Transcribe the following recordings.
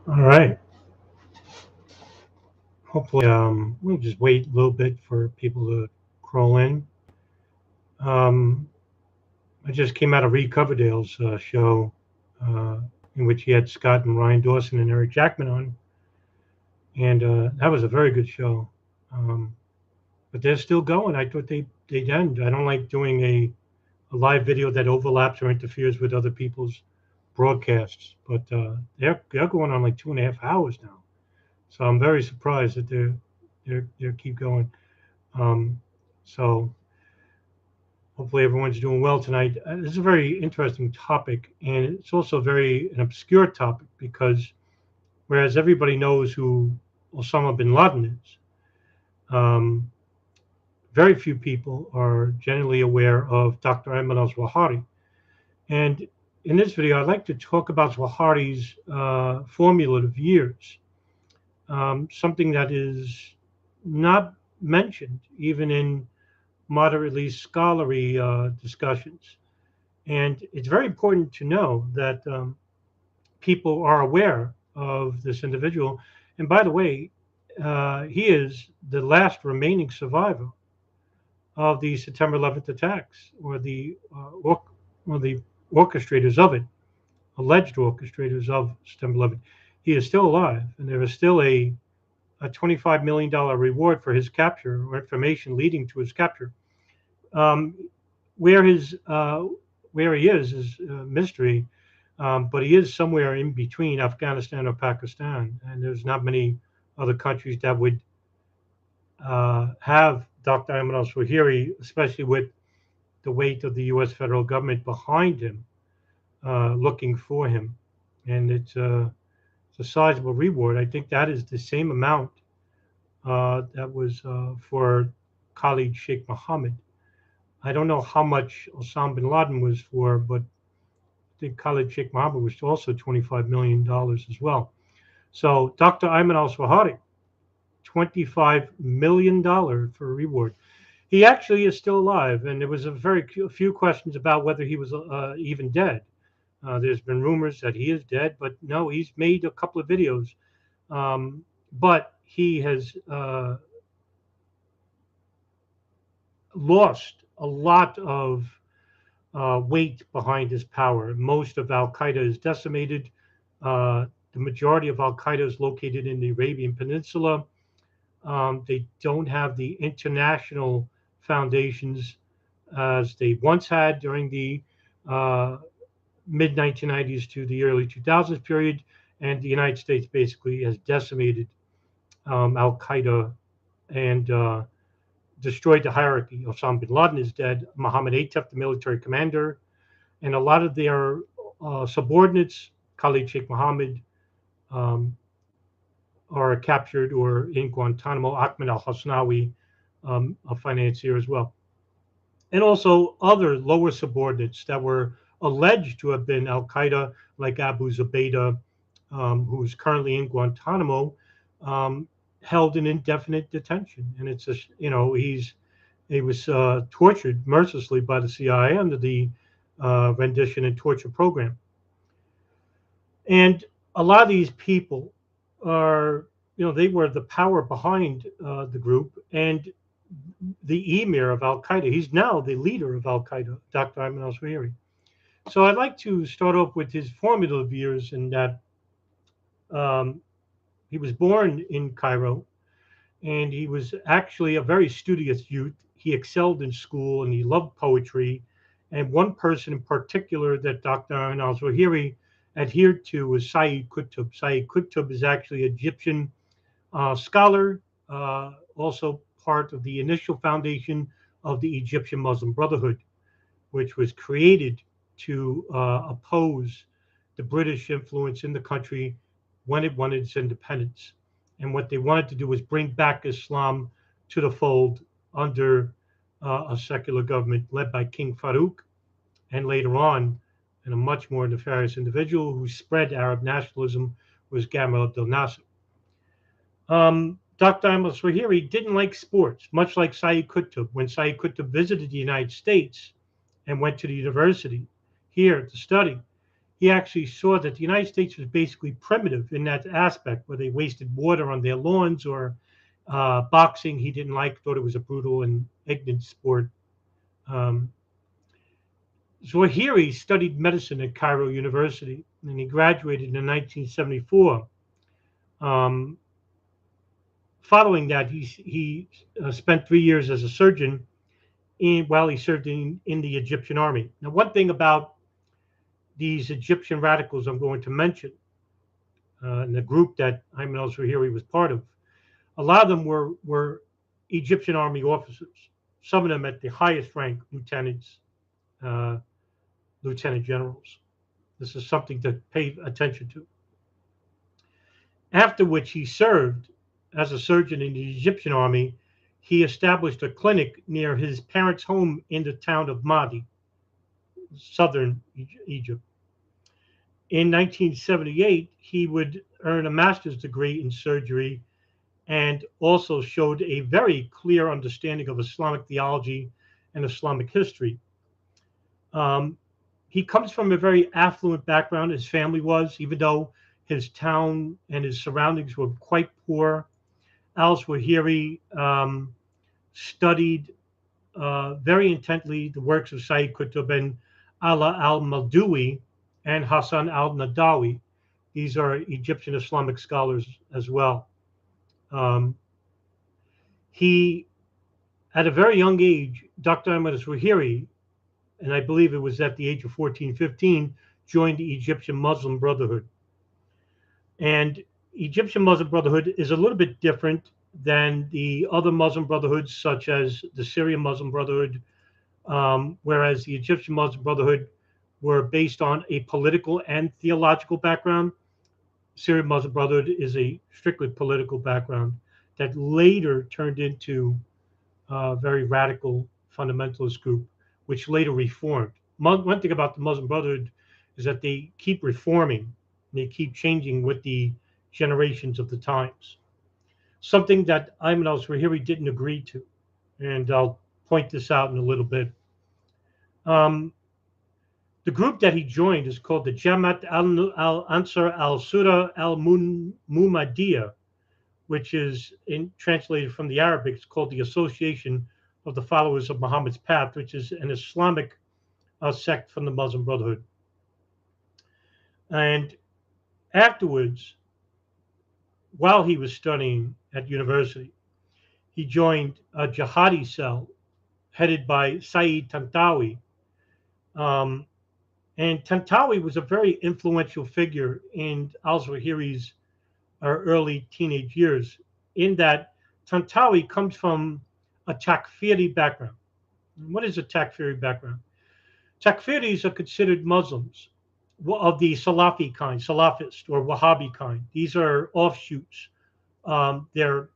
All right. Hopefully, we'll just wait a little bit for people to crawl in. Um, I just came out of Reed Coverdale's show, uh, in which he had Scott and Ryan Dawson and Eric Jackman on, and that was a very good show. Um, but they're still going. I thought they'd end. I don't like doing a live video that overlaps or interferes with other people's broadcasts, but they're going on like 2.5 hours now. So I'm very surprised that they're keep going. Um, so hopefully everyone's doing well tonight. This is a very interesting topic, and it's also very an obscure topic because whereas everybody knows who Osama bin Laden is, um, very few people are generally aware of Dr. Ayman al-Zawahiri. And in this video, I'd like to talk about Zawahiri's formative years, something that is not mentioned even in moderately scholarly discussions. And it's very important to know that people are aware of this individual. And by the way, he is the last remaining survivor of the September 11th attacks, or the orchestrators of it, alleged orchestrators of September 11th. He is still alive, and there is still a $25 million reward for his capture or information leading to his capture. Um, where his where he is mystery, but he is somewhere in between Afghanistan or Pakistan, and there's not many other countries that would have Dr. Ayman al-Zawahiri, especially with the weight of the U.S. federal government behind him, looking for him, and it's a sizable reward. I think that is the same amount that was for Khalid Sheikh Mohammed. I don't know how much Osama bin Laden was for, but I think Khalid Sheikh Mohammed was also $25 million as well. So Dr. Ayman al-Zawahiri, $25 million for a reward. He actually is still alive, and there was a few questions about whether he was even dead. There's been rumors that he is dead, but no, he's made a couple of videos. But he has lost a lot of weight behind his power. Most of Al Qaeda is decimated. The majority of Al Qaeda is located in the Arabian Peninsula. They don't have the international foundations as they once had during the mid 1990s to the early 2000s period. And the United States basically has decimated Al Qaeda and destroyed the hierarchy. Osama bin Laden is dead. Mohammed Atef, the military commander, and a lot of their subordinates, Khalid Sheikh Mohammed, um, are captured or in Guantanamo. Ahmed al Hasnawi, a financier as well. And also other lower subordinates that were alleged to have been Al Qaeda, like Abu Zubaydah, who is currently in Guantanamo, um, held in indefinite detention. And it's just, he was tortured mercilessly by the CIA under the rendition and torture program. And a lot of these people are, they were the power behind the group and the emir of Al Qaeda. He's now the leader of Al Qaeda, Dr. Ayman al Zawahiri. So I'd like to start off with his formative years in that um, he was born in Cairo, and he was actually a very studious youth. He excelled in school and he loved poetry. And one person in particular that Dr. Ayman al Zawahiri adhered to was Sayyid Qutb. Sayyid Qutb is actually an Egyptian scholar, also part of the initial foundation of the Egyptian Muslim Brotherhood, which was created to oppose the British influence in the country when it wanted its independence. And what they wanted to do was bring back Islam to the fold under a secular government led by King Farouk, and later on, and a much more nefarious individual who spread Arab nationalism was Gamal Abdel Nasser. Dr. Ahmed Swahili didn't like sports, much like Sayyid Qutb. When Sayyid Qutb visited the United States and went to the university here to study, he actually saw that the United States was basically primitive in that aspect, where they wasted water on their lawns, or boxing he didn't like, thought it was a brutal and ignorant sport. Um, Zawahiri studied medicine at Cairo University, and he graduated in 1974. Um, Following that, he spent 3 years as a surgeon while he served in the Egyptian army. Now, one thing about these Egyptian radicals I'm going to mention, and the group that Ayman al-Zawahiri was part of, a lot of them were Egyptian army officers. Some of them at the highest rank, lieutenants, uh, lieutenant generals. This is something to pay attention to. After which he served as a surgeon in the Egyptian army, he established a clinic near his parents' home in the town of Mahdi, southern Egypt. In 1978, he would earn a master's degree in surgery and also showed a very clear understanding of Islamic theology and Islamic history. Um, he comes from a very affluent background. His family was, even though his town and his surroundings were quite poor. Al-Zawahiri studied very intently the works of Sayyid Qutb and Ala al-Maldawi and Hassan al-Nadawi. These are Egyptian Islamic scholars as well. Um, he, at a very young age, Dr. Ahmad al-Zawahiri, and I believe it was at the age of 14, 15, joined the Egyptian Muslim Brotherhood. And Egyptian Muslim Brotherhood is a little bit different than the other Muslim brotherhoods, such as the Syrian Muslim Brotherhood, whereas the Egyptian Muslim Brotherhood were based on a political and theological background. Syrian Muslim Brotherhood is a strictly political background that later turned into a very radical fundamentalist group, which later reformed. One thing about the Muslim Brotherhood is that they keep reforming, they keep changing with the generations of the times. Something that Ayman al-Zawahiri didn't agree to, and I'll point this out in a little bit. Um, the group that he joined is called the Jamaat al-Ansar al-Surah al-Muhammadiyah, which is translated from the Arabic. It's called the Association of the Followers of Muhammad's Path, which is an Islamic sect from the Muslim Brotherhood. And afterwards, while he was studying at university, he joined a jihadi cell headed by Saeed Tantawi. And Tantawi was a very influential figure in al-Zawahiri's early teenage years, in that Tantawi comes from a Takfiri background. What is a Takfiri background? Takfiris are considered Muslims of the Salafi kind, Salafist or Wahhabi kind. These are offshoots. They're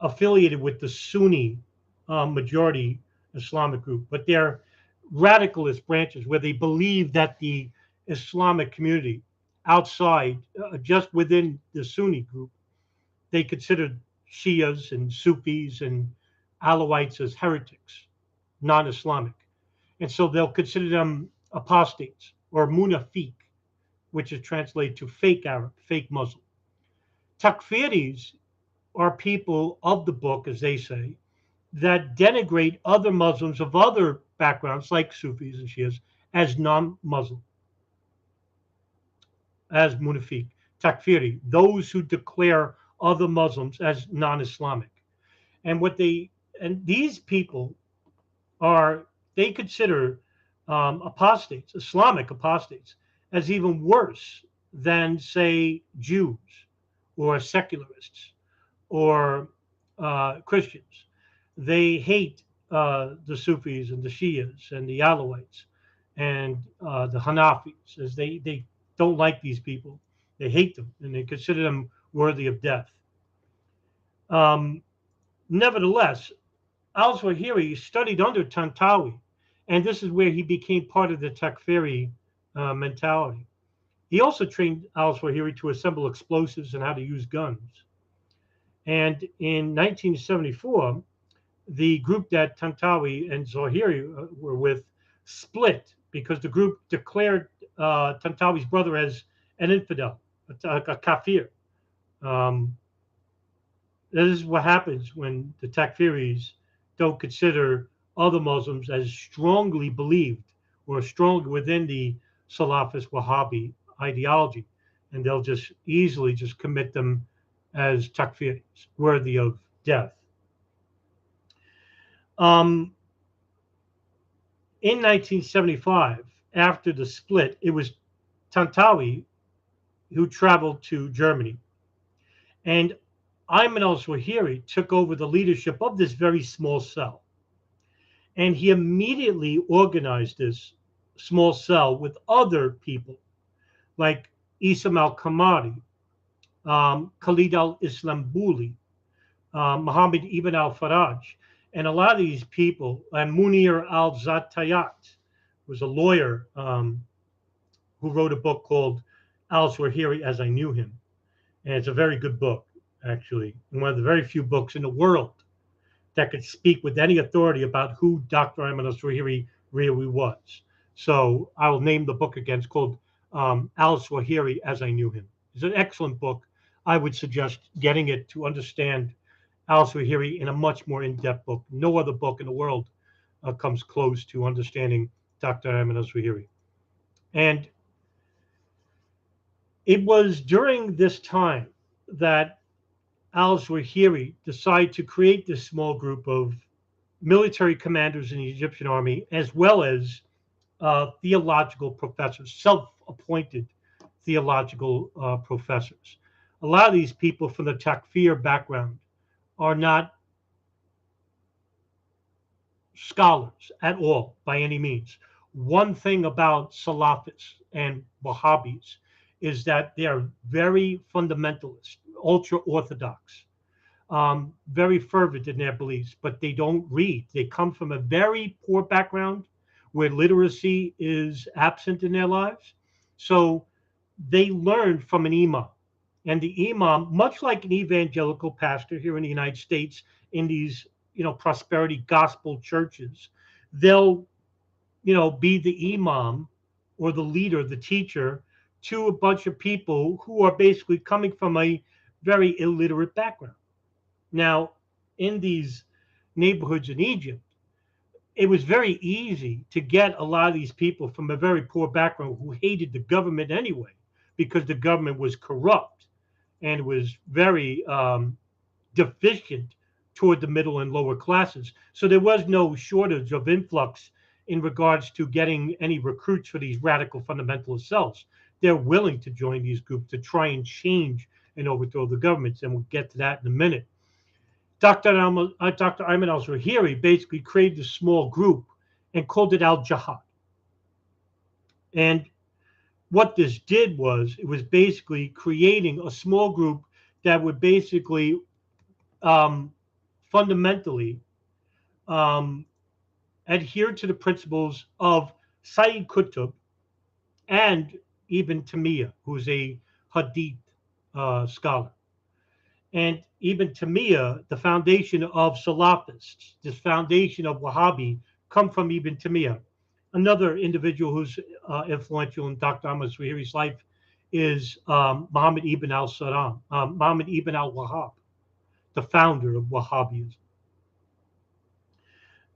affiliated with the Sunni majority Islamic group, but they're radicalist branches where they believe that the Islamic community outside, just within the Sunni group, they consider Shias and Sufis and Alawites as heretics, non-Islamic. And so they'll consider them apostates or munafiq, which is translated to fake Arab, fake Muslim. Takfiris are people of the book, as they say, that denigrate other Muslims of other backgrounds, like Sufis and Shias, as non-Muslim, as munafiq. Takfiri, those who declare other Muslims as non-Islamic. And these people are, they consider apostates, Islamic apostates, as even worse than, say, Jews or secularists or Christians. They hate the Sufis and the Shias and the Alawites and the Hanafis, as they don't like these people. They hate them and they consider them worthy of death. Nevertheless, al-Zawahiri studied under Tantawi, and this is where he became part of the Takfiri mentality. He also trained al-Zawahiri to assemble explosives and how to use guns. And in 1974, the group that Tantawi and Zawahiri were with split because the group declared Tantawi's brother as an infidel, a kafir. Um, this is what happens when the Takfiris don't consider other Muslims as strongly believed or strong within the Salafist Wahhabi ideology, and they'll just easily just commit them as Takfiris, worthy of death. Um, in 1975, after the split, it was Tantawi who traveled to Germany. And Ayman al-Zawahiri took over the leadership of this very small cell. And he immediately organized this small cell with other people like Isam al-Kamari, Khalid al-Islambuli, Muhammad ibn al-Faraj. And a lot of these people, and Munir al-Zatayat was a lawyer who wrote a book called Al-Zawahiri as I Knew Him. And it's a very good book, actually, and one of the very few books in the world that could speak with any authority about who Dr. Ayman al-Zawahiri really was. So I will name the book again. It's called Al-Zawahiri as I Knew Him. It's an excellent book. I would suggest getting it to understand al-Zawahiri in a much more in-depth book. No other book in the world comes close to understanding Dr. Ayman al-Zawahiri. And it was during this time that al-Zawahiri decided to create this small group of military commanders in the Egyptian army, as well as theological professors, self-appointed theological professors. A lot of these people from the Takfir background are not scholars at all by any means. One thing about Salafists and Wahhabis is that they are very fundamentalist, ultra orthodox, very fervent in their beliefs, but they don't read. They come from a very poor background where literacy is absent in their lives. So they learn from an imam. And the imam, much like an evangelical pastor here in the United States, in these prosperity gospel churches, they'll be the imam or the leader, the teacher, to a bunch of people who are basically coming from a very illiterate background. Now, in these neighborhoods in Egypt, it was very easy to get a lot of these people from a very poor background who hated the government anyway, because the government was corrupt and was very deficient toward the middle and lower classes. So there was no shortage of influx in regards to getting any recruits for these radical fundamentalist cells. They're willing to join these groups to try and change and overthrow the governments, and we'll get to that in a minute. Dr. Ayman al-Zawahiri basically created a small group and called it al-Jihad. And what this did was, it was basically creating a small group that would basically fundamentally adhere to the principles of Sayyid Qutb and Ibn Taymiyyah, who's a Hadith scholar. And Ibn Taymiyyah, the foundation of Salafists, this foundation of Wahhabi, come from Ibn Taymiyyah. Another individual who's influential in Dr. Ayman al-Zawahiri's life is Muhammad ibn al-Salam, Muhammad ibn al-Wahhab, the founder of Wahhabism.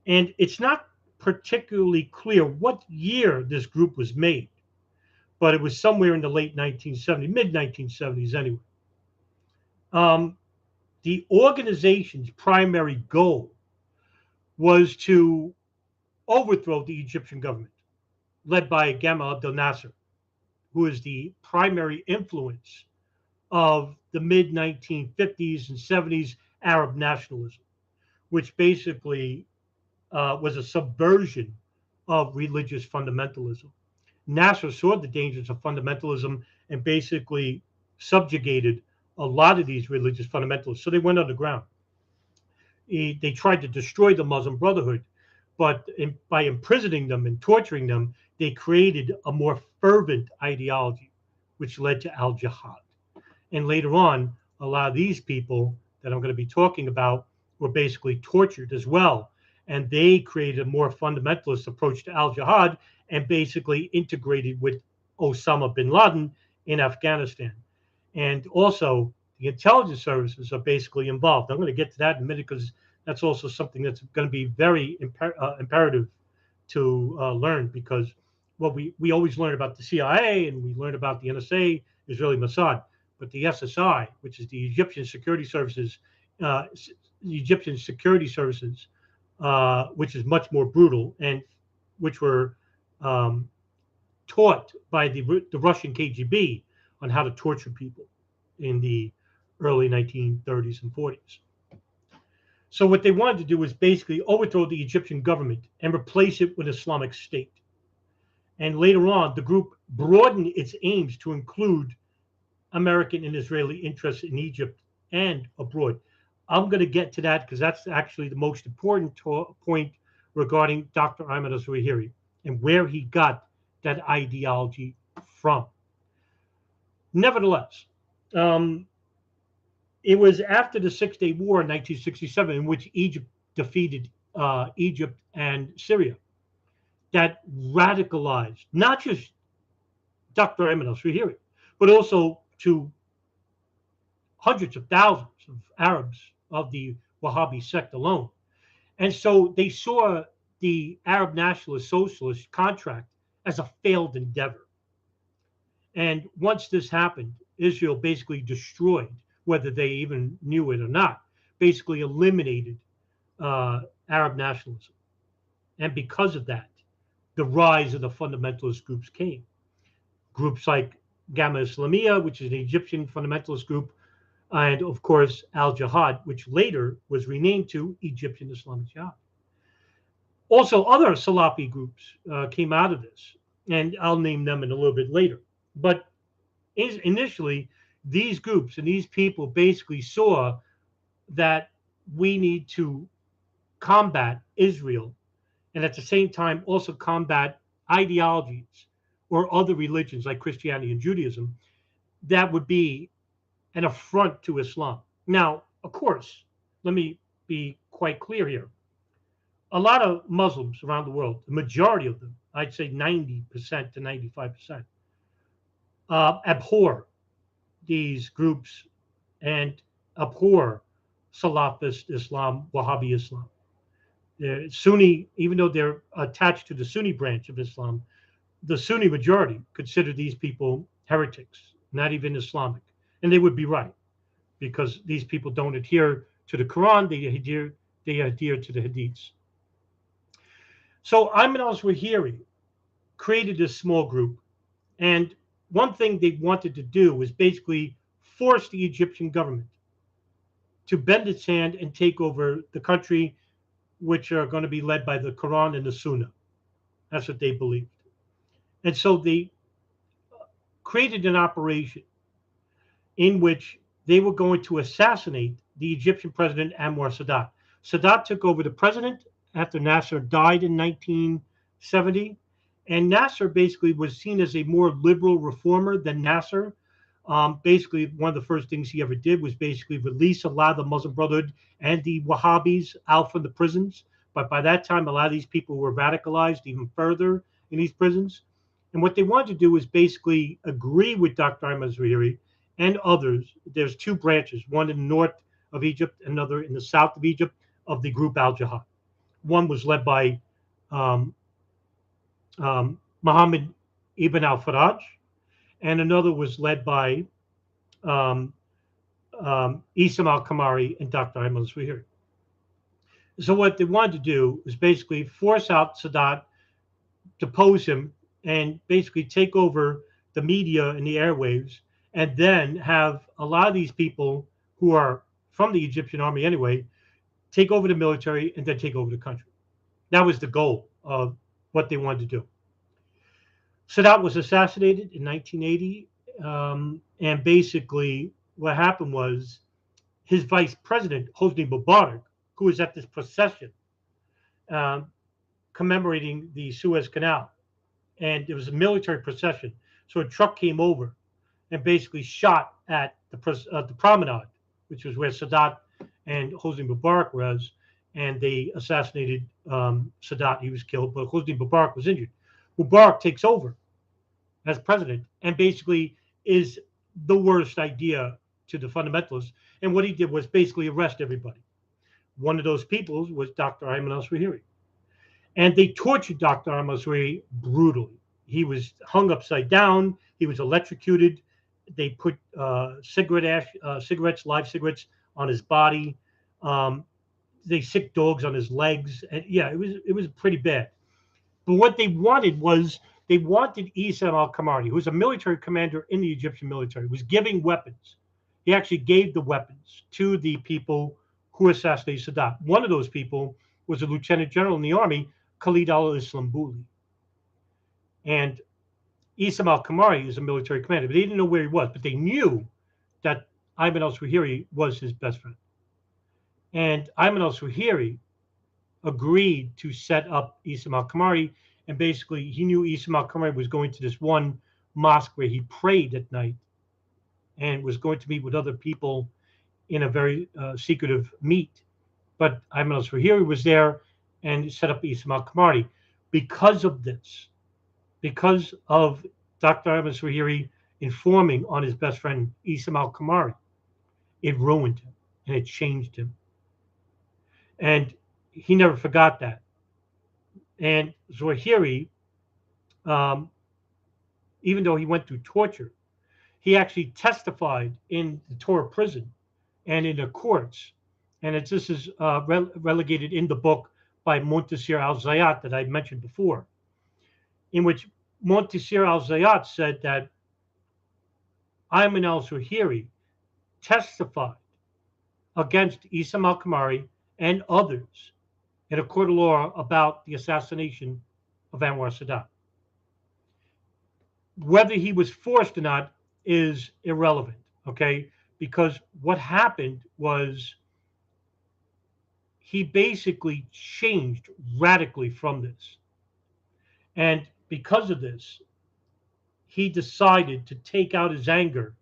And it's not particularly clear what year this group was made, but it was somewhere in the late 1970s, mid 1970s anyway. The organization's primary goal was to overthrow the Egyptian government, led by Gamal Abdel Nasser, who is the primary influence of the mid 1950s and 70s Arab nationalism, which basically was a subversion of religious fundamentalism. Nasser saw the dangers of fundamentalism and basically subjugated a lot of these religious fundamentalists. So they went underground. They tried to destroy the Muslim Brotherhood, but by imprisoning them and torturing them, they created a more fervent ideology, which led to al-Jihad. And later on, a lot of these people that I'm going to be talking about were basically tortured as well. And they created a more fundamentalist approach to al-Jihad and basically integrated with Osama bin Laden in Afghanistan. And also, the intelligence services are basically involved. I'm going to get to that in a minute because that's also something that's going to be very imperative to learn, because what we always learn about the CIA and we learn about the NSA, Israeli Mossad, but the SSI, which is the Egyptian Security Services, the Egyptian Security Services, which is much more brutal and which were um, taught by the Russian KGB on how to torture people in the early 1930s and 40s. So what they wanted to do was basically overthrow the Egyptian government and replace it with Islamic State. And later on, the group broadened its aims to include American and Israeli interests in Egypt and abroad. I'm going to get to that because that's actually the most important point regarding Dr. Ayman al-Zawahiri and where he got that ideology from. Nevertheless, it was after the Six-Day War in 1967, in which Egypt defeated Egypt and Syria, that radicalized not just Dr. Ayman al-Zawahiri, but also to hundreds of thousands of Arabs of the Wahhabi sect alone. And so they saw the Arab Nationalist Socialist contract as a failed endeavor. And once this happened, Israel basically destroyed, whether they even knew it or not, basically eliminated Arab nationalism. And because of that, the rise of the fundamentalist groups came. Groups like Gamma Islamiyah, which is an Egyptian fundamentalist group, and of course Al-Jihad, which later was renamed to Egyptian Islamic Jihad. Also, other Salafi groups came out of this, and I'll name them in a little bit later. But initially, these groups and these people basically saw that we need to combat Israel and at the same time also combat ideologies or other religions like Christianity and Judaism that would be an affront to Islam. Now, of course, let me be quite clear here. A lot of Muslims around the world, the majority of them, I'd say 90% to 95%, abhor these groups and abhor Salafist Islam, Wahhabi Islam. They're Sunni, even though they're attached to the Sunni branch of Islam, the Sunni majority consider these people heretics, not even Islamic. And they would be right, because these people don't adhere to the Quran, they adhere to the Hadiths. So Ayman al-Zawahiri created this small group, and one thing they wanted to do was basically force the Egyptian government to bend its hand and take over the country, which are going to be led by the Quran and the Sunnah. That's what they believed. And so they created an operation in which they were going to assassinate the Egyptian president Anwar Sadat. Sadat took over the president after Nasser died in 1970. And Nasser basically was seen as a more liberal reformer than Nasser. Basically, one of the first things he ever did was basically release a lot of the Muslim Brotherhood and the Wahhabis out from the prisons. But by that time, a lot of these people were radicalized even further in these prisons. And what they wanted to do was basically agree with Dr. Ayman al-Zawahiri and others. There's two branches, one in the north of Egypt, another in the south of Egypt, of the group Al-Jihad. One was led by Muhammad ibn al-Faraj, and another was led by Isam al-Kamari and Dr. Ayman al-Zawahiri. So what they wanted to do was basically force out Sadat, depose him, and basically take over the media and the airwaves, and then have a lot of these people who are from the Egyptian army anyway, take over the military and then take over the country. That was the goal of what they wanted to do. Sadat was assassinated in 1980, and basically what happened was his vice president, Hosni Mubarak, who was at this procession commemorating the Suez Canal, and it was a military procession. So a truck came over and basically shot at the promenade, which was where Sadat and Hosni Mubarak was, and they assassinated Sadat. He was killed, but Hosni Mubarak was injured. Mubarak takes over, as president, and basically is the worst idea to the fundamentalists. And what he did was basically arrest everybody. One of those people was Dr. Ayman al-Zawahiri. And they tortured Dr. Ayman al-Zawahiri brutally. He was hung upside down. He was electrocuted. They put cigarettes, live cigarettes, on his body. Um, they sick dogs on his legs. And yeah, it was pretty bad. But what they wanted was they wanted Isam al-Kamari, who was a military commander in the Egyptian military, was giving weapons. He actually gave the weapons to the people who assassinated Sadat. One of those people was a lieutenant general in the army, Khalid al-Islambuli. And Isam al-Kamari is a military commander, but they didn't know where he was, but they knew that Ayman al-Zawahiri was his best friend. And Ayman al-Zawahiri agreed to set up Isam al-Kamari, and basically he knew Isam al-Kamari was going to this one mosque where he prayed at night and was going to meet with other people in a very secretive meet. But Ayman al-Zawahiri was there and set up Isam al-Kamari. Because of this, because of Dr. Ayman al-Zawahiri informing on his best friend Isam al-Kamari, it ruined him and it changed him. And he never forgot that. And Zawahiri, even though he went through torture, he actually testified in the Torah prison and in the courts. And this is relegated in the book by Montasir al-Zayat that I mentioned before, in which Montasir al-Zayat said that Ayman al-Zawahiri testified against Isam al-Kamari and others in a court of law about the assassination of Anwar Sadat. Whether he was forced or not is irrelevant, okay? Because what happened was he basically changed radically from this. And because of this, he decided to take out his anger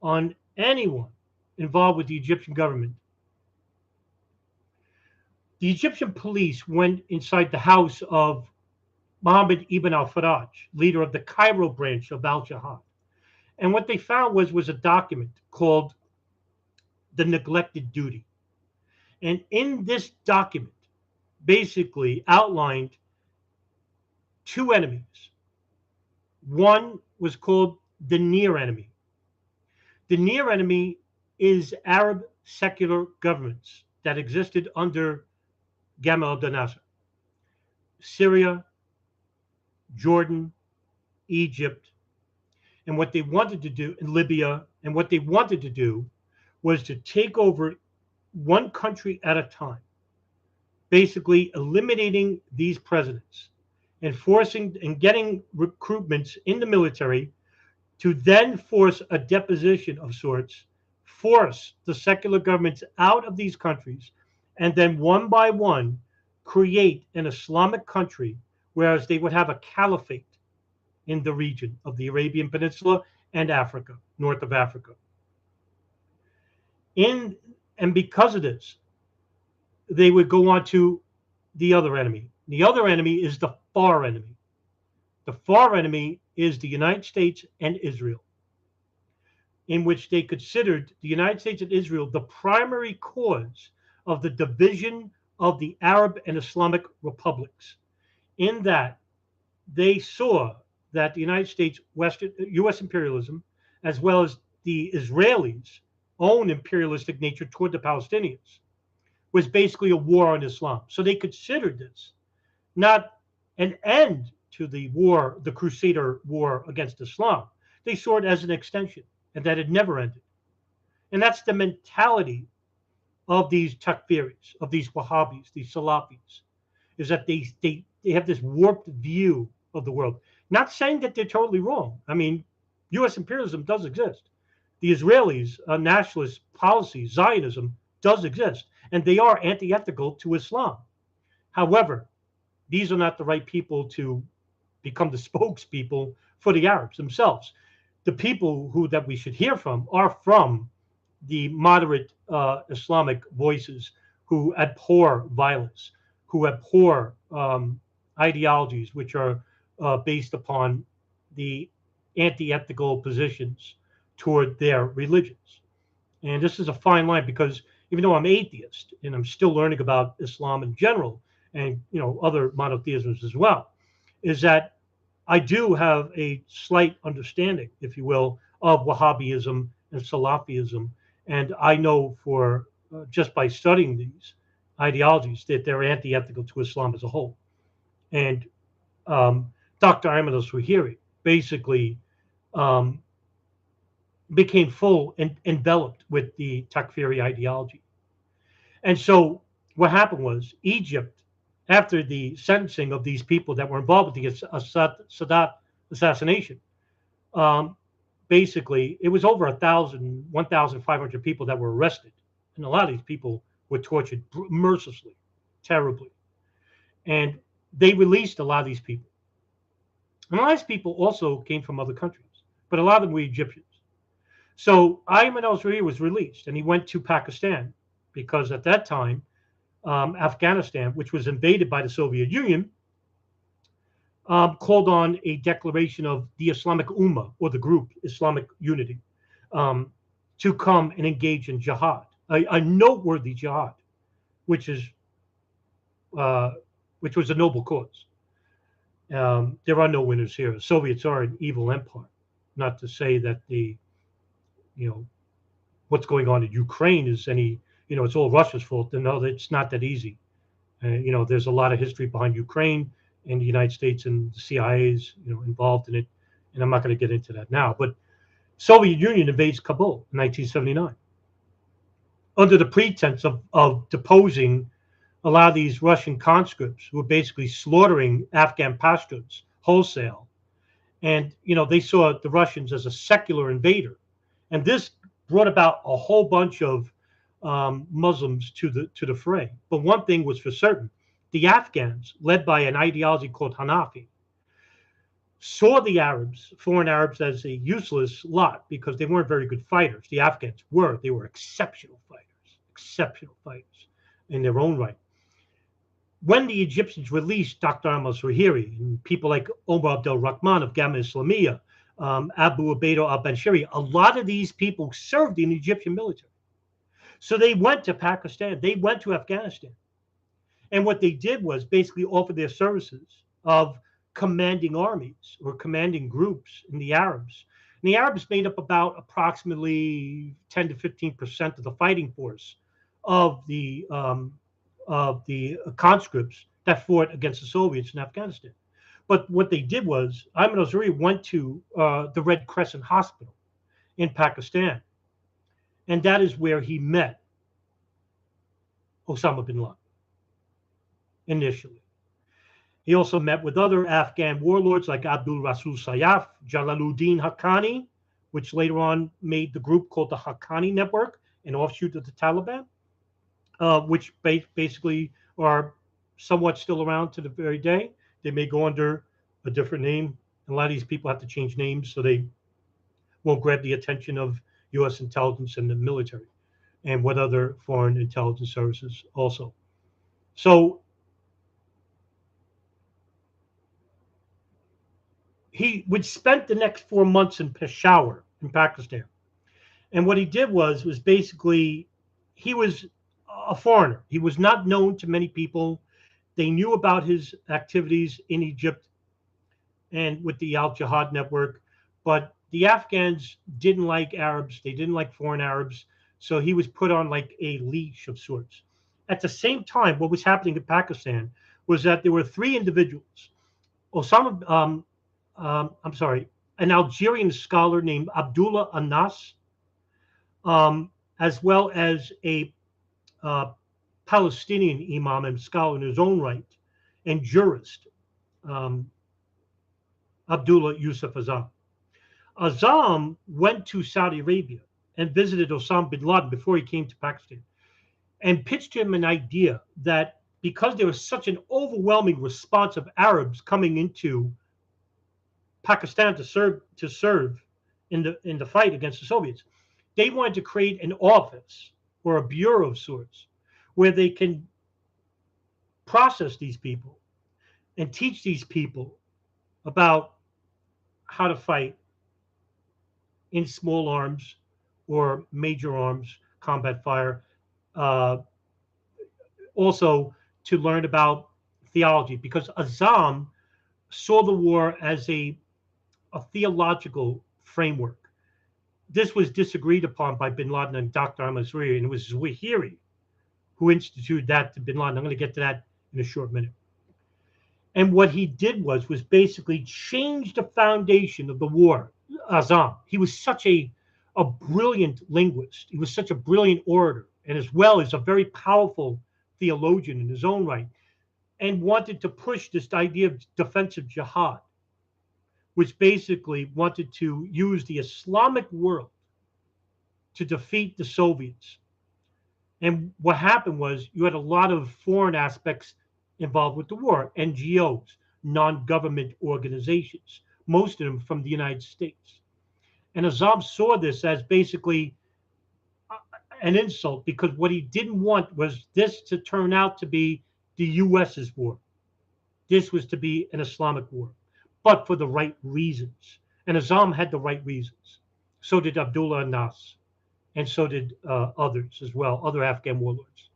on anyone involved with the Egyptian government. The Egyptian police went inside the house of Mohammed ibn al-Faraj, leader of the Cairo branch of al-Jihad. And what they found was a document called The Neglected Duty. And in this document, basically outlined two enemies. One was called the near enemy. The near enemy is Arab secular governments that existed under Gamal Abdel Nasser. Syria, Jordan, Egypt, and what they wanted to do in Libya, and what they wanted to do was to take over one country at a time, basically eliminating these presidents and forcing and getting recruitments in the military to then force a deposition of sorts, force the secular governments out of these countries, and then one by one create an Islamic country, whereas they would have a caliphate in the region of the Arabian Peninsula and Africa, north of Africa. And because of this, they would go on to the other enemy. The other enemy is the far enemy. The far enemy is the United States and Israel, in which they considered the United States and Israel the primary cause of the division of the Arab and Islamic republics, in that they saw that the United States, U.S. imperialism, as well as the Israelis' own imperialistic nature toward the Palestinians, was basically a war on Islam. So they considered this not an end to the war, the Crusader war against Islam. They saw it as an extension, and that it never ended. And that's the mentality of these takfiris, of these Wahhabis, these Salafis, is that they have this warped view of the world. Not saying that they're totally wrong. I mean, U.S. imperialism does exist. The Israelis' nationalist policy, Zionism, does exist, and they are antithetical to Islam. However, these are not the right people to become the spokespeople for the Arabs themselves. The people that we should hear from are from the moderate Islamic voices who abhor violence, who abhor ideologies which are based upon the anti-ethical positions toward their religions. And this is a fine line because even though I'm atheist and I'm still learning about Islam in general and other monotheisms as well, is that I do have a slight understanding, if you will, of Wahhabism and Salafism, and I know for just by studying these ideologies that they're anti-ethical to Islam as a whole. And Dr. Ayman al-Zawahiri basically um, became full and enveloped with the Takfiri ideology. And so what happened was Egypt, after the sentencing of these people that were involved with the Sadat assassination, um, basically it was over 1,500 people that were arrested. And a lot of these people were tortured mercilessly, terribly. And they released a lot of these people. And a lot of these people also came from other countries, but a lot of them were Egyptians. So Ayman al-Zawahiri was released, and he went to Pakistan because at that time, Afghanistan, which was invaded by the Soviet Union, called on a declaration of the Islamic Ummah, or the group Islamic Unity, um, to come and engage in jihad, a noteworthy jihad, which is which was a noble cause. There are no winners here. Soviets are an evil empire. Not to say that what's going on in Ukraine is it's all Russia's fault. No, it's not that easy. There's a lot of history behind Ukraine and the United States and the CIA's, involved in it. And I'm not going to get into that now. But Soviet Union invades Kabul in 1979 under the pretense of deposing a lot of these Russian conscripts who were basically slaughtering Afghan Pashtuns wholesale. And, they saw the Russians as a secular invader. And this brought about a whole bunch of Muslims to the fray. But one thing was for certain: the Afghans, led by an ideology called Hanafi, saw the Arabs, foreign Arabs, as a useless lot because they weren't very good fighters. The Afghans were. They were exceptional fighters in their own right. When the Egyptians released Dr. Ayman al-Zawahiri and people like Omar Abdel Rahman of Gamma Islamiyah, Abu Ubaidah al-Banshiri, a lot of these people served in the Egyptian military. So they went to Pakistan, they went to Afghanistan. And what they did was basically offer their services of commanding armies or commanding groups in the Arabs. And the Arabs made up about approximately 10 to 15% of the fighting force of the conscripts that fought against the Soviets in Afghanistan. But what they did was Ayman al-Zawahiri went to the Red Crescent Hospital in Pakistan. And that is where he met Osama bin Laden initially. He also met with other Afghan warlords like Abdul Rasul Sayyaf, Jalaluddin Haqqani, which later on made the group called the Haqqani Network, an offshoot of the Taliban, which basically are somewhat still around to the very day. They may go under a different name. A lot of these people have to change names so they won't grab the attention of U.S. intelligence and the military, and what other foreign intelligence services also. So he would spend the next 4 months in Peshawar in Pakistan. And what he did was basically, he was a foreigner. He was not known to many people. They knew about his activities in Egypt and with the Al-Jihad network, but the Afghans didn't like Arabs. They didn't like foreign Arabs. So he was put on like a leash of sorts. At the same time, what was happening in Pakistan was that there were 3 individuals. An Algerian scholar named Abdullah Anas, as well as a Palestinian imam and scholar in his own right, and jurist, Abdullah Yusuf Azam. Azam went to Saudi Arabia and visited Osama bin Laden before he came to Pakistan, and pitched him an idea that because there was such an overwhelming response of Arabs coming into Pakistan to serve in the fight against the Soviets, they wanted to create an office or a bureau of sorts where they can process these people and teach these people about how to fight in small arms or major arms combat fire. Uh, Also, to learn about theology, because Azam saw the war as a theological framework. This was disagreed upon by bin Laden and Dr. Ayman al-Zawahiri, and it was Zawahiri who instituted that to bin Laden. I'm going to get to that in a short minute. And what he did was basically change the foundation of the war. Azam, he was such a brilliant linguist. He was such a brilliant orator, and as well as a very powerful theologian in his own right, and wanted to push this idea of defensive jihad, which basically wanted to use the Islamic world to defeat the Soviets. And what happened was you had a lot of foreign aspects involved with the war, NGOs, non-government organizations, most of them from the United States. And Azam saw this as basically an insult, because what he didn't want was this to turn out to be the US's war. This was to be an Islamic war, but for the right reasons. And Azam had the right reasons. So did Abdullah Nas, and so did others as well, other Afghan warlords.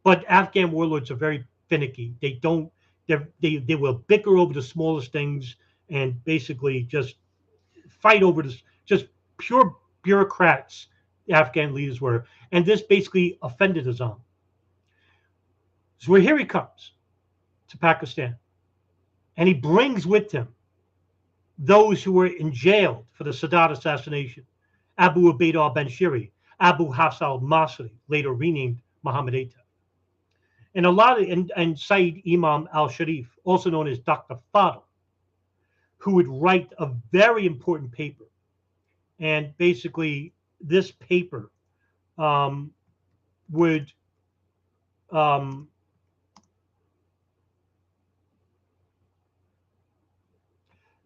But Afghan warlords are very finicky. They will bicker over the smallest things and basically just fight over this, just pure bureaucrats. The Afghan leaders were, and this basically offended Azam. So here he comes to Pakistan, and he brings with him those who were in jail for the Sadat assassination: Abu Ubaid al-Banshiri, Abu Hafs al-Masri, later renamed Muhammad Atta, and a lot of and Sayyid Imam al-Sharif, also known as Dr. Fadl, who would write a very important paper. And basically, this paper would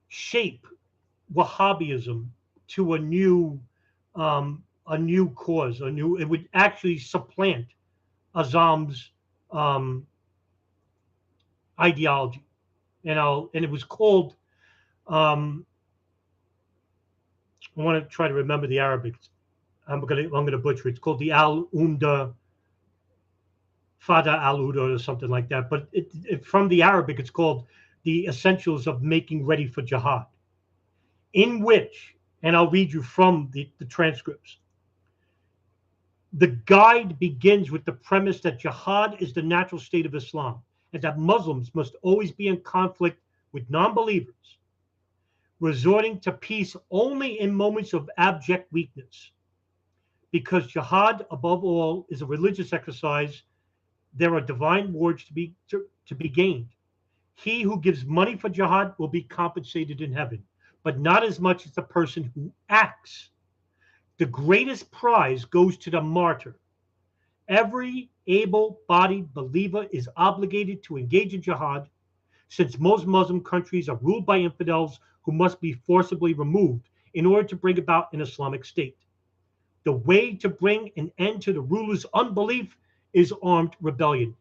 shape Wahhabism to a new cause, it would actually supplant Azam's ideology, and it was called. I want to try to remember the Arabic. I'm gonna butcher it. It's called the Al-Umda, Fada al-Uda, or something like that. But from the Arabic, it's called the Essentials of Making Ready for Jihad, in which, and I'll read you from the transcripts. The guide begins with the premise that jihad is the natural state of Islam, and that Muslims must always be in conflict with non-believers, resorting to peace only in moments of abject weakness. Because jihad, above all, is a religious exercise, there are divine rewards to be gained. He who gives money for jihad will be compensated in heaven, but not as much as the person who acts. The greatest prize goes to the martyr. Every able-bodied believer is obligated to engage in jihad, since most Muslim countries are ruled by infidels who must be forcibly removed in order to bring about an Islamic state. The way to bring an end to the ruler's unbelief is armed rebellion.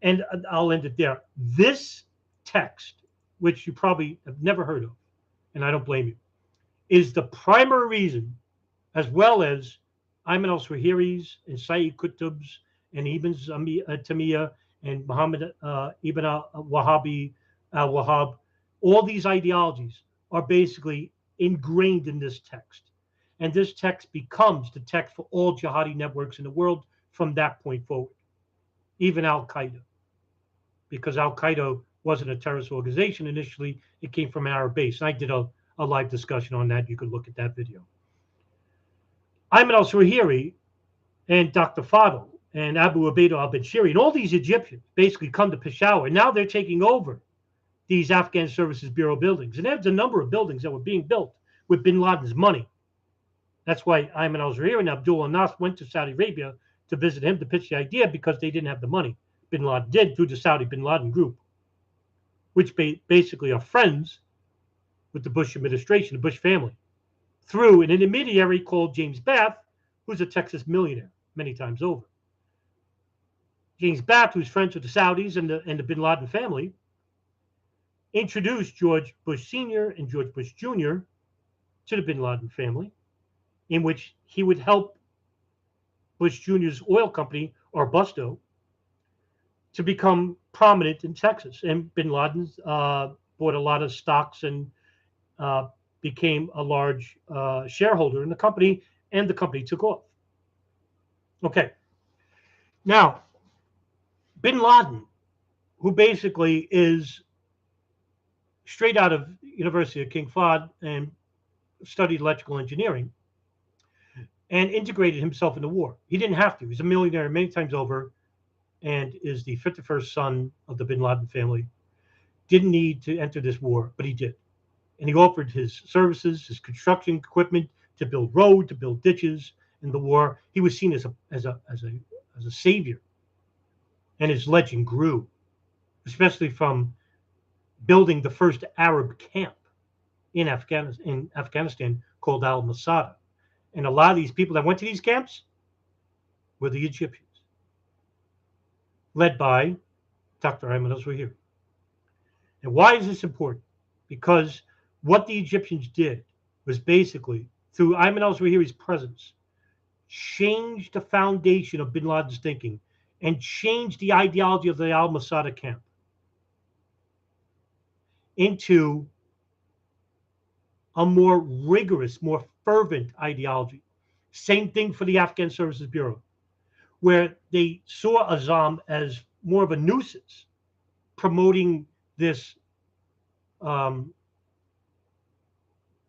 And I'll end it there. This text, which you probably have never heard of, and I don't blame you, is the primary reason, as well as Ayman al-Zawahiri's and Sayyid Qutb's and Ibn Taymiyyah and Muhammad Ibn al-Wahhab, all these ideologies are basically ingrained in this text. And this text becomes the text for all jihadi networks in the world from that point forward, even Al-Qaeda. Because Al-Qaeda wasn't a terrorist organization initially, it came from an Arab base. And I did a live discussion on that. You could look at that video. Ayman al-Zawahiri and Dr. Fadl and Abu Ubaid al-Banshiri and all these Egyptians basically come to Peshawar. And now they're taking over these Afghan Services Bureau buildings. And there's a number of buildings that were being built with bin Laden's money. That's why Ayman al-Zawahiri and Abdullah Nas went to Saudi Arabia to visit him to pitch the idea, because they didn't have the money. Bin Laden did, through the Saudi bin Laden group, which basically are friends with the Bush administration, the Bush family, through an intermediary called James Bath, who's a Texas millionaire many times over. James Bath, who's friends with the Saudis and the bin Laden family, introduced George Bush Sr. and George Bush Jr. to the bin Laden family, in which he would help Bush Jr.'s oil company, Arbusto, to become prominent in Texas. And bin Laden bought a lot of stocks and uh, became a large shareholder in the company, and the company took off. Okay. Now, bin Laden, who basically is straight out of University of King Fahd and studied electrical engineering and integrated himself in the war. He didn't have to. He's a millionaire many times over and is the 51st son of the bin Laden family. Didn't need to enter this war, but he did. And he offered his services, his construction equipment to build road, to build ditches in the war. He was seen as a savior. And his legend grew, especially from building the first Arab camp in Afghanistan called al-Masada. And a lot of these people that went to these camps were the Egyptians, led by Dr. Ayman al-Zawahiri. And why is this important? Because what the Egyptians did was basically, through Ayman al-Zawahiri's presence, changed the foundation of bin Laden's thinking and changed the ideology of the al-Masada camp into a more rigorous, more fervent ideology. Same thing for the Afghan Services Bureau, where they saw Azam as more of a nuisance, promoting this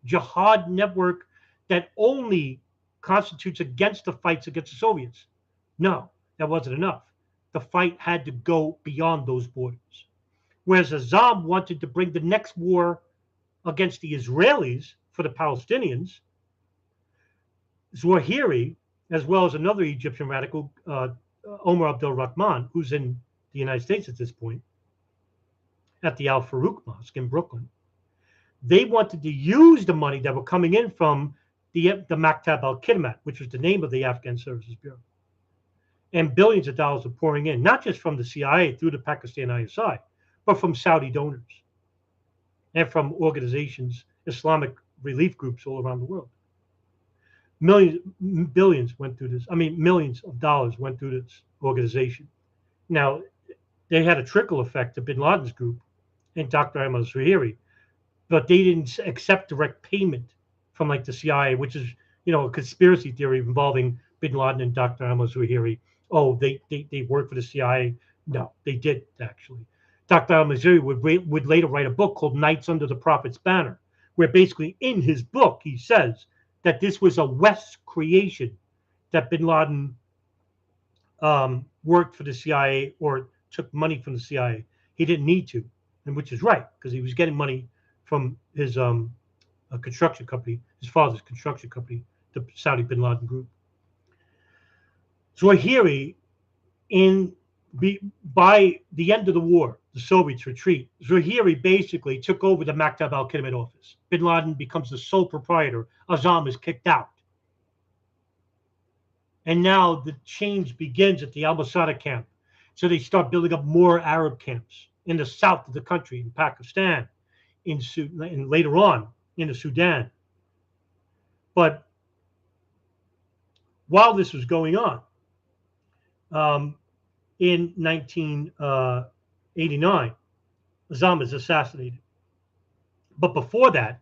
jihad network that only constitutes against the fights against the Soviets. No, that wasn't enough. The fight had to go beyond those borders. Whereas Azam wanted to bring the next war against the Israelis for the Palestinians, Zawahiri, as well as another Egyptian radical, Omar Abdul Rahman, who's in the United States at this point, at the Al Farouk Mosque in Brooklyn, they wanted to use the money that were coming in from the Maktab al-Khidmat, which was the name of the Afghan Services Bureau. And billions of dollars were pouring in, not just from the CIA through the Pakistan ISI, but from Saudi donors and from organizations, Islamic relief groups all around the world. Billions went through this. I mean, millions of dollars went through this organization. Now, they had a trickle effect to bin Laden's group and Dr. Ayman al-Zawahiri, but they didn't accept direct payment from like the CIA, which is, a conspiracy theory involving bin Laden and Dr. Ayman al-Zawahiri. Oh, they work for the CIA. No, they didn't actually. Dr. Ayman al-Zawahiri would later write a book called Knights Under the Prophet's Banner, where basically in his book he says that this was a West creation, that bin Laden worked for the CIA or took money from the CIA. He didn't need to, and which is right, because he was getting money from his construction company, his father's construction company, the Saudi bin Laden group. Zawahiri, by the end of the war, the Soviets retreat. Zawahiri basically took over the Maktab al-Khidmat office. Bin Laden becomes the sole proprietor. Azam is kicked out. And now the change begins at the al-Masada camp. So they start building up more Arab camps in the south of the country, in Pakistan, and later on in the Sudan. But while this was going on, in 1989, Azam is assassinated. But before that,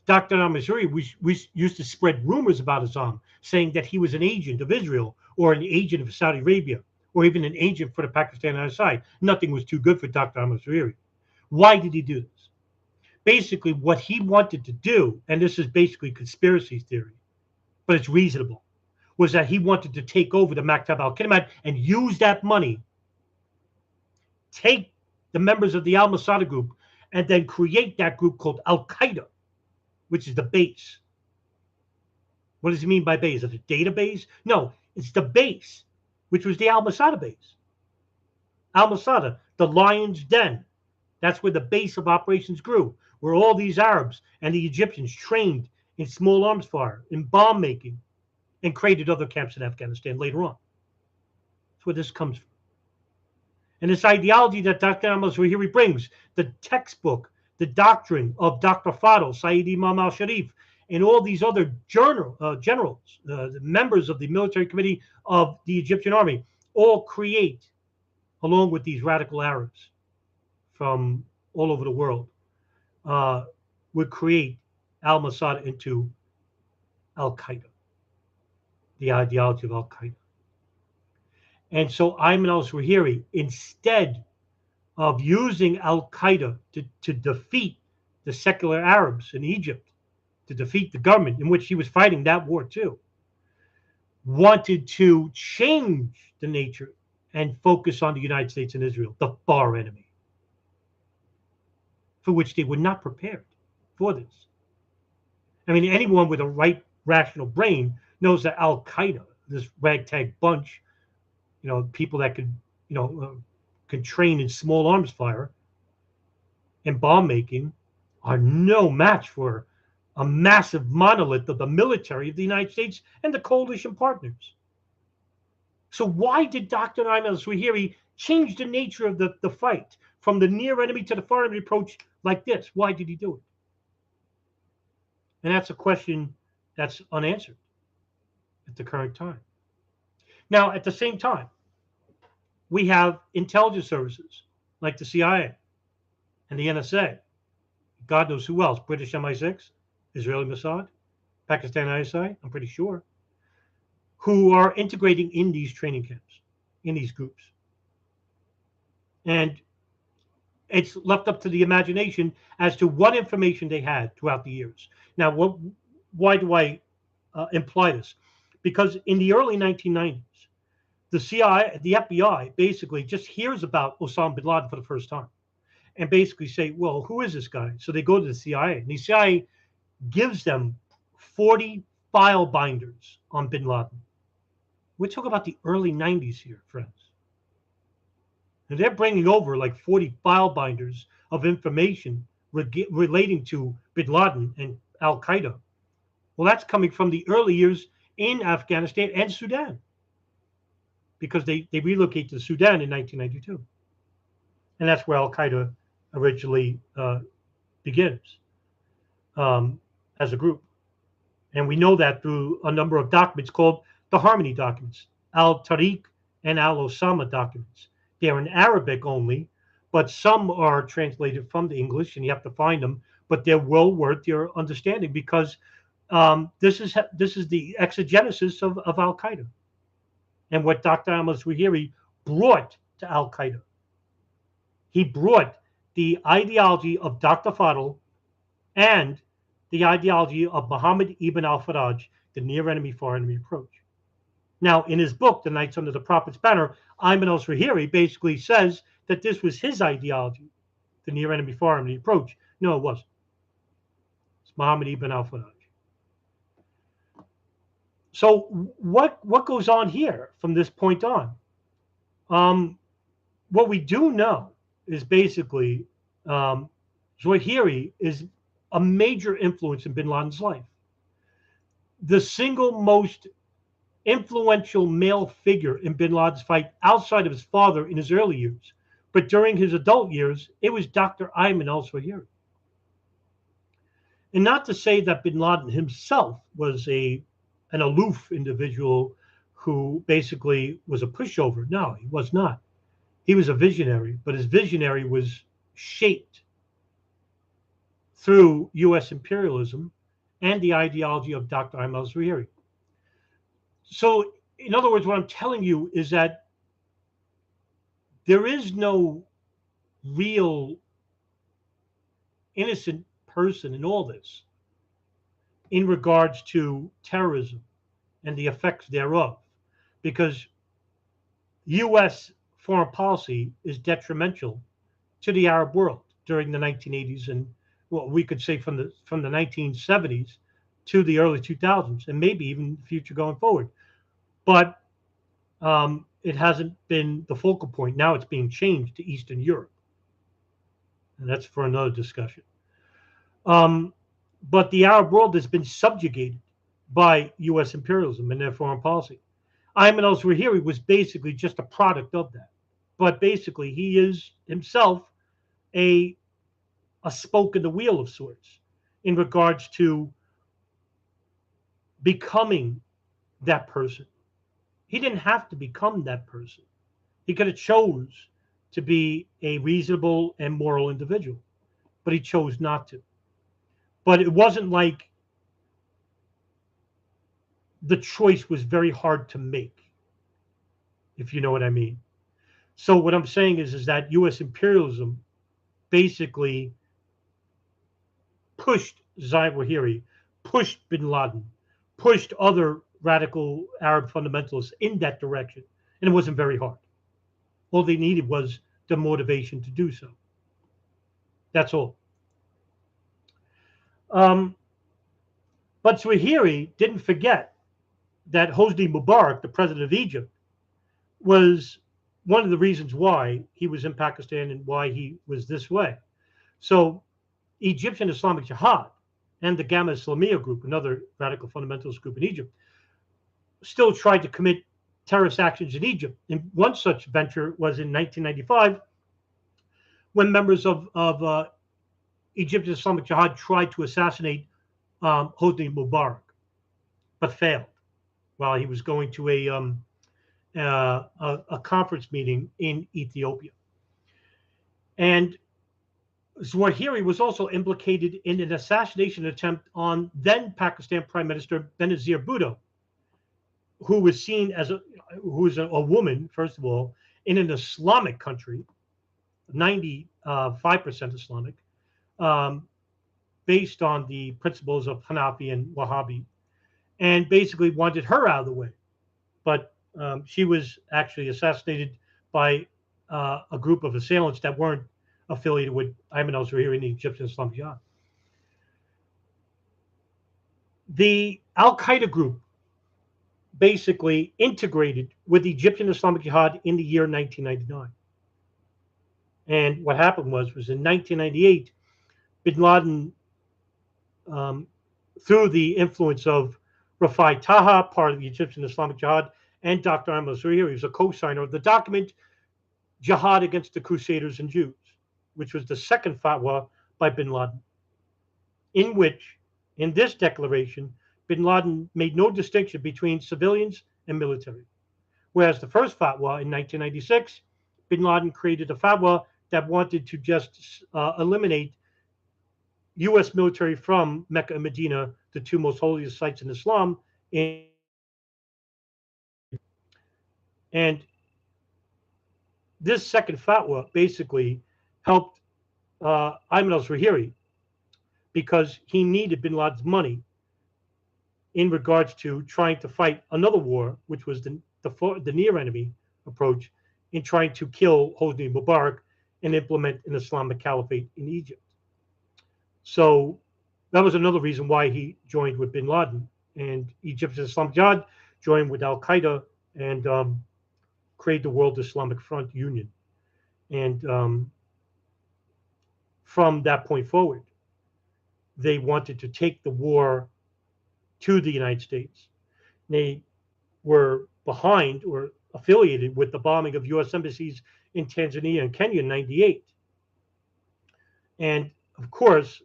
Dr. al-Zawahiri used to spread rumors about Azam, saying that he was an agent of Israel or an agent of Saudi Arabia or even an agent for the Pakistan ISI. Nothing was too good for Dr. al-Zawahiri. Why did he do this? Basically, what he wanted to do, and this is basically conspiracy theory, but it's reasonable, was that he wanted to take over the Maktab al-Khidmat and use that money, take the members of the al-Masada group, and then create that group called Al-Qaeda, which is the base. What does he mean by base? Is it a database? No, it's the base, which was the al-Masada base. Al-Masada, the lion's den. That's where the base of operations grew, where all these Arabs and the Egyptians trained in small arms fire, in bomb making, and created other camps in Afghanistan later on. That's where this comes from. And this ideology that Dr. al-Zawahiri brings, the textbook, the doctrine of Dr. Fadl, Sayyid Imam al-Sharif, and all these other generals, the members of the military committee of the Egyptian army, all create, along with these radical Arabs from all over the world, uh, would create al-Mossad into al-Qaeda, the ideology of al-Qaeda. And so Ayman al-Zawahiri, instead of using al-Qaeda to defeat the secular Arabs in Egypt, to defeat the government in which he was fighting that war too, wanted to change the nature and focus on the United States and Israel, the far enemy, for which they were not prepared for this. I mean, anyone with a right rational brain knows that al-Qaeda, this ragtag bunch, people that could, can train in small arms fire and bomb making, are no match for a massive monolith of the military of the United States and the coalition partners. So why did Dr. Ayman al-Zawahiri change the nature of the fight from the near enemy to the far enemy approach like this? Why did he do it? And that's a question that's unanswered at the current time. Now, at the same time, we have intelligence services like the CIA and the NSA. God knows who else. British MI6, Israeli Mossad, Pakistan ISI, I'm pretty sure, who are integrating in these training camps, in these groups. And it's left up to the imagination as to what information they had throughout the years. Now, why do I imply this? Because in the early 1990s, the CIA, the FBI, basically just hears about Osama bin Laden for the first time, and basically say, well, who is this guy? So they go to the CIA, and the CIA gives them 40 file binders on bin Laden. We're talking about the early 90s here, friends. And they're bringing over like 40 file binders of information relating to bin Laden and al-Qaeda. Well, that's coming from the early years in Afghanistan and Sudan, because they relocate to Sudan in 1992. And that's where al-Qaeda originally begins as a group. And we know that through a number of documents called the Harmony documents, al-Tariq and al-Osama documents. They're in Arabic only, but some are translated from the English, and you have to find them. But they're well worth your understanding, because this is the exegesis of al-Qaeda and what Dr. Ayman al-Zawahiri brought to al-Qaeda. He brought the ideology of Dr. Fadl and the ideology of Muhammad ibn al-Faraj, the near enemy, far enemy approach. Now, in his book, The Knights Under the Prophet's Banner, Ayman al-Zawahiri basically says that this was his ideology, the near enemy, far enemy approach. No, it wasn't. It's Muhammad ibn al-Faraj. So what goes on here from this point on? What we do know is basically Zawahiri is a major influence in bin Laden's life. The single most influential male figure in bin Laden's fight outside of his father in his early years. But during his adult years, it was Dr. Ayman al-Zawahiri. And not to say that bin Laden himself was an aloof individual who basically was a pushover. No, he was not. He was a visionary, but his visionary was shaped through U.S. imperialism and the ideology of Dr. Ayman al-Zawahiri. So, in other words, what I'm telling you is that there is no real innocent person in all this in regards to terrorism and the effects thereof, because U.S. foreign policy is detrimental to the Arab world during the 1980s and, well, we could say from the 1970s to the early 2000s, and maybe even the future going forward. But it hasn't been the focal point. Now it's being changed to Eastern Europe, and that's for another discussion. But the Arab world has been subjugated by U.S. imperialism and their foreign policy. Ayman al-Zawahiri was basically just a product of that. But basically, he is himself a spoke in the wheel of sorts in regards to becoming that person. He didn't have to become that person. He could have chose to be a reasonable and moral individual, but he chose not to. But it wasn't like the choice was very hard to make, if you know what I mean. So what I'm saying is that U.S. imperialism basically pushed Zawahiri, pushed bin Laden, pushed other radical Arab fundamentalists in that direction. And it wasn't very hard. All they needed was the motivation to do so. That's all. Um, but Zawahiri didn't forget that Hosni Mubarak, the president of Egypt, was one of the reasons why he was in Pakistan and why he was this way. So Egyptian Islamic Jihad and the Gamma Islamiyah group, another radical fundamentalist group in Egypt, still tried to commit terrorist actions in Egypt. And one such venture was in 1995 when members of Egyptian Islamic Jihad tried to assassinate Hosni Mubarak, but failed while he was going to a conference meeting in Ethiopia. And Zawahiri was also implicated in an assassination attempt on then Pakistan Prime Minister Benazir Bhutto, who was seen as who is a woman, first of all, in an Islamic country, 95% Islamic, based on the principles of Hanafi and Wahhabi, and basically wanted her out of the way. But she was actually assassinated by a group of assailants that weren't affiliated with Ayman al-Zawahiri and the Egyptian Islamic Jihad. The Al-Qaeda group basically integrated with the Egyptian Islamic Jihad in the year 1999. And what happened was in 1998, bin Laden, through the influence of Rafai Taha, part of the Egyptian Islamic Jihad, and Dr. Ayman al-Zawahiri, was a co-signer of the document Jihad Against the Crusaders and Jews, which was the second fatwa by bin Laden, in which, in this declaration, bin Laden made no distinction between civilians and military. Whereas the first fatwa in 1996, bin Laden created a fatwa that wanted to just eliminate U.S. military from Mecca and Medina, the two most holiest sites in Islam. And this second fatwa basically helped Ayman al-Zawahiri because he needed bin Laden's money in regards to trying to fight another war, which was the near enemy approach in trying to kill Hosni Mubarak and implement an Islamic caliphate in Egypt. So that was another reason why he joined with bin Laden, and Egyptian Islamic Jihad joined with Al-Qaeda and created the World Islamic Front Union. And from that point forward, they wanted to take the war to the United States. They were behind or affiliated with the bombing of U.S. embassies in Tanzania and Kenya in '98. And of course,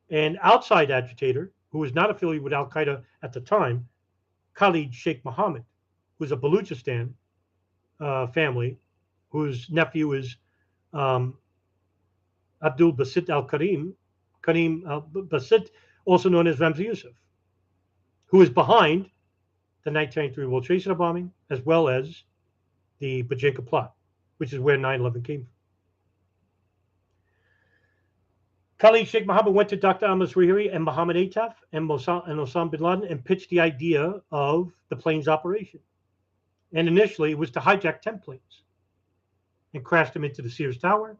an outside agitator who was not affiliated with Al-Qaeda at the time, Khalid Sheikh Mohammed, who's a Baluchistan family, whose nephew is Abdul Basit al-Karim, Karim Basit, also known as Ramzi Youssef, who is behind the 1993 World Trade Center bombing, as well as the Bajinka plot, which is where 9/11 came from. Khalid Sheikh Mohammed went to Dr. Ayman al-Zawahiri and Mohammed Ataf and Osama bin Laden and pitched the idea of the planes operation. And initially, it was to hijack 10 planes and crash them into the Sears Tower,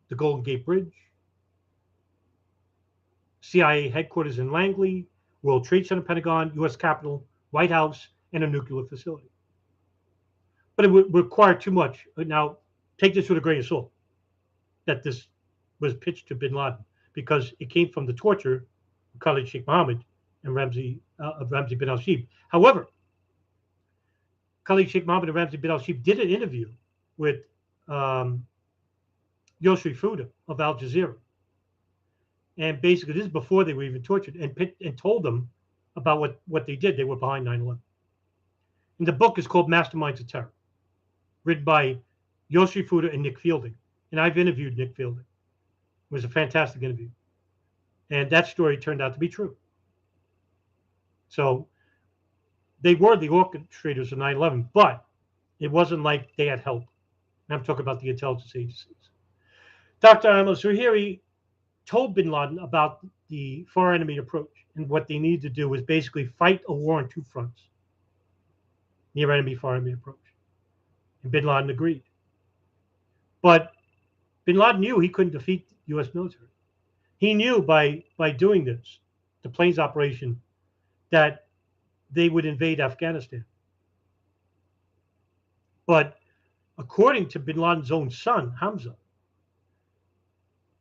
the Golden Gate Bridge, CIA headquarters in Langley, World Trade Center, Pentagon, U.S. Capitol, White House, and a nuclear facility. But it would require too much. Now, take this with a grain of salt, that this was pitched to bin Laden, because it came from the torture of Khalid Sheikh Mohammed and Ramzi bin al-Shibh. However, Khalid Sheikh Mohammed and Ramzi bin al-Shibh did an interview with Yosri Fuda of Al Jazeera. And basically, this is before they were even tortured, and told them about what they did. They were behind 9/11. And the book is called Masterminds of Terror, written by Yoshi Fuda and Nick Fielding. And I've interviewed Nick Fielding. It was a fantastic interview. And that story turned out to be true. So they were the orchestrators of 9/11, but it wasn't like they had help. And I'm talking about the intelligence agencies. Dr. Ayman al-Zawahiri told bin Laden about the far enemy approach, and what they needed to do was basically fight a war on two fronts: near enemy, far enemy approach. And bin Laden agreed. But bin Laden knew he couldn't defeat the U.S. military. He knew by doing this, the planes operation, that they would invade Afghanistan. But according to bin Laden's own son, Hamza,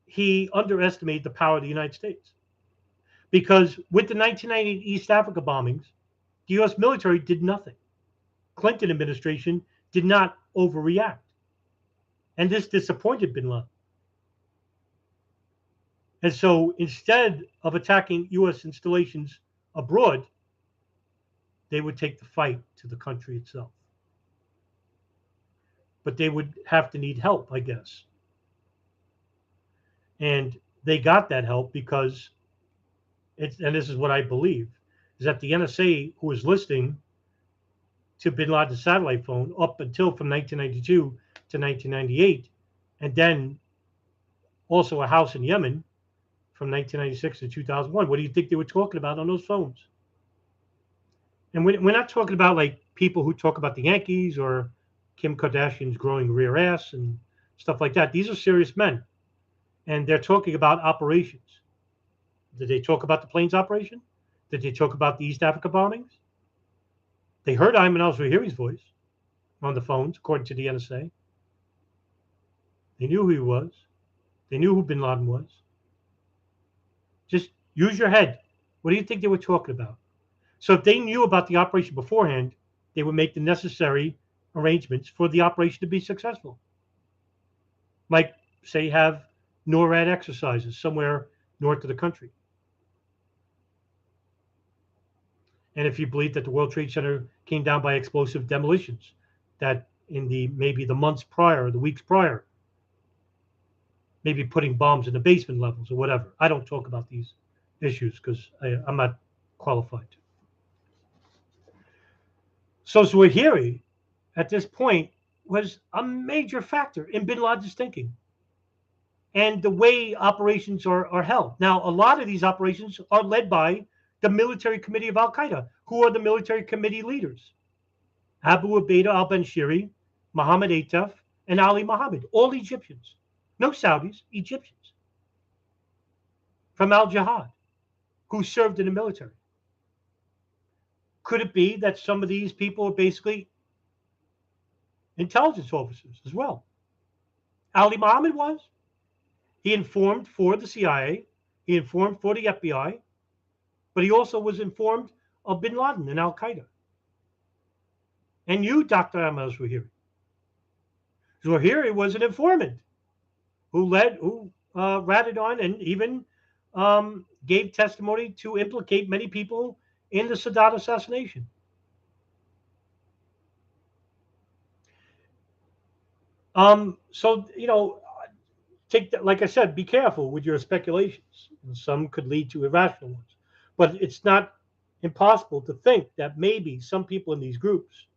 he underestimated the power of the United States. Because with the 1998 East Africa bombings, the U.S. military did nothing. Clinton administration did not overreact. And this disappointed bin Laden. And so instead of attacking U.S. installations abroad, they would take the fight to the country itself. But they would have to need help, I guess. And they got that help because, and this is what I believe, is that the NSA, who was listening to bin Laden's satellite phone up until from 1992 to 1998, and then also a house in Yemen from 1996 to 2001. What do you think they were talking about on those phones? And we're not talking about like people who talk about the Yankees or Kim Kardashian's growing rear ass and stuff like that. These are serious men. And they're talking about operations. Did they talk about the planes operation? Did they talk about the East Africa bombings? They heard Ayman al-Zawahiri's voice on the phones, according to the NSA. They knew who he was. They knew who bin Laden was. Just use your head. What do you think they were talking about? So if they knew about the operation beforehand, they would make the necessary arrangements for the operation to be successful. Like, say, have NORAD exercises somewhere north of the country. And if you believe that the World Trade Center came down by explosive demolitions, that in the maybe the months prior or the weeks prior, maybe putting bombs in the basement levels or whatever. I don't talk about these issues because I'm not qualified to. So Zawahiri, at this point, was a major factor in bin Laden's thinking and the way operations are held. Now, a lot of these operations are led by the military committee of al-Qaeda. Who are the military committee leaders? Abu Ubaidah al-Banshiri, Mohammed Atef, and Ali Mohammed, all Egyptians. No Saudis, Egyptians from al-Jihad who served in the military. Could it be that some of these people are basically intelligence officers as well? Ali Mohammed was. He informed for the CIA, he informed for the FBI, but he also was informed of bin Laden and al-Qaeda. And you, Dr. Ayman al-Zawahiri. Zawahiri was an informant who ratted on and even gave testimony to implicate many people in the Sadat assassination. So, take that, like I said, be careful with your speculations. Some could lead to irrational ones. But it's not impossible to think that maybe some people in these groups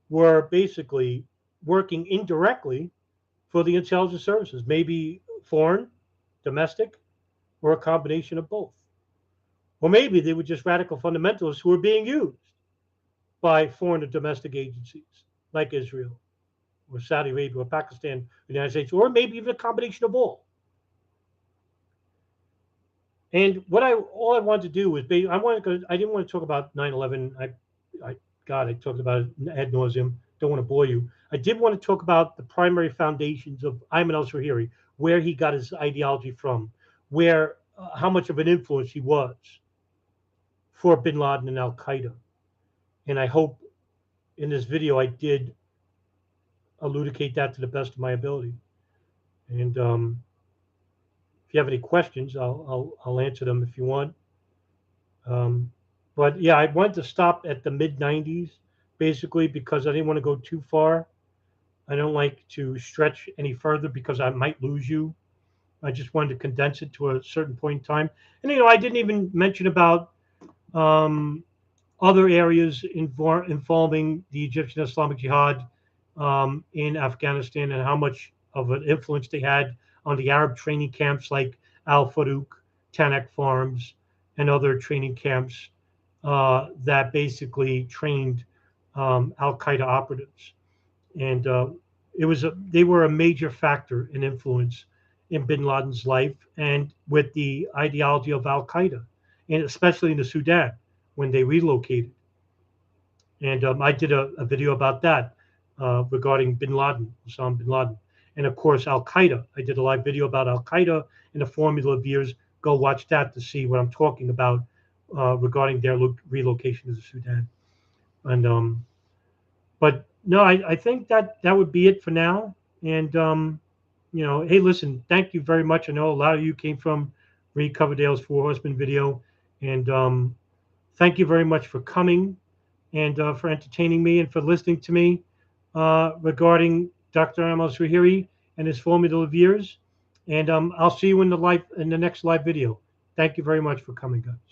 were basically working indirectly for the intelligence services, maybe foreign, domestic, or a combination of both. Or maybe they were just radical fundamentalists who were being used by foreign or domestic agencies like Israel or Saudi Arabia or Pakistan, or the United States, or maybe even a combination of all. And all I wanted to do was, I didn't want to talk about 9/11. I talked about it ad nauseum. Don't want to bore you. I did want to talk about the primary foundations of Ayman al-Zawahiri, where he got his ideology from, how much of an influence he was for bin Laden and al-Qaeda. And I hope in this video I did elucidate that to the best of my ability. And if you have any questions, I'll answer them if you want. Um, but yeah, I wanted to stop at the mid 90s basically because I didn't want to go too far. I don't like to stretch any further because I might lose you. I just wanted to condense it to a certain point in time. And I didn't even mention about um, other areas involving the Egyptian Islamic Jihad in Afghanistan and how much of an influence they had on the Arab training camps like Al Farouk, Tanak Farms, and other training camps that basically trained Al Qaeda operatives. And they were a major factor in influence in Bin Laden's life and with the ideology of Al Qaeda, and especially in the Sudan when they relocated. And I did a video about that regarding Bin Laden, Osama bin Laden, and of course Al Qaeda. I did a live video about Al Qaeda in the formula of years. Go watch that to see what I'm talking about regarding their relocation to the Sudan. And but no, I think that would be it for now. And hey, listen, thank you very much. I know a lot of you came from Reed Coverdale's Four Horsemen video, and thank you very much for coming and for entertaining me and for listening to me regarding Dr. Ayman al-Zawahiri and his formula of years. And I'll see you in the next live video. Thank you very much for coming, guys.